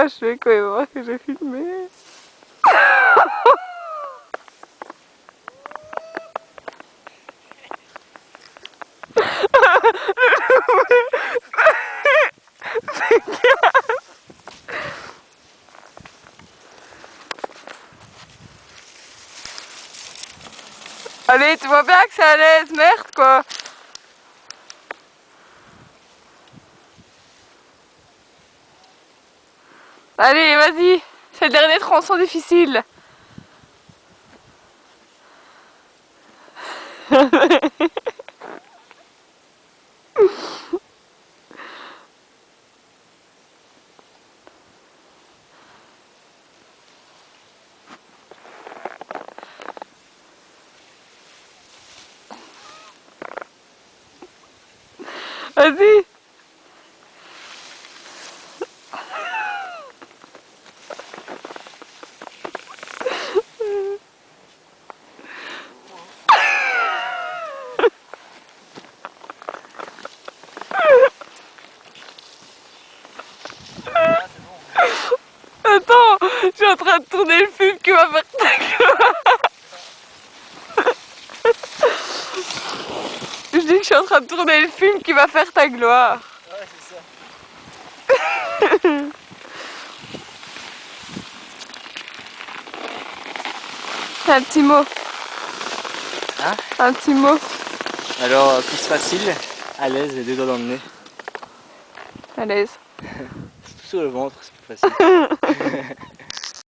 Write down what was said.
fâché quand il va voir que j'ai filmé. Allez, tu vois bien que c'est à l'aise, merde quoi. Allez, vas-y, c'est le dernier tronçon difficile. Vas-y. Attends, je suis en train de tourner le film qui va faire ta gloire. Je dis que je suis en train de tourner le film qui va faire ta gloire. Ouais, c'est ça. Un petit mot. Hein? Un petit mot. Alors, plus facile, à l'aise, les deux doigts dans le nez. À l'aise. Tout sur le ventre, c'est plus facile.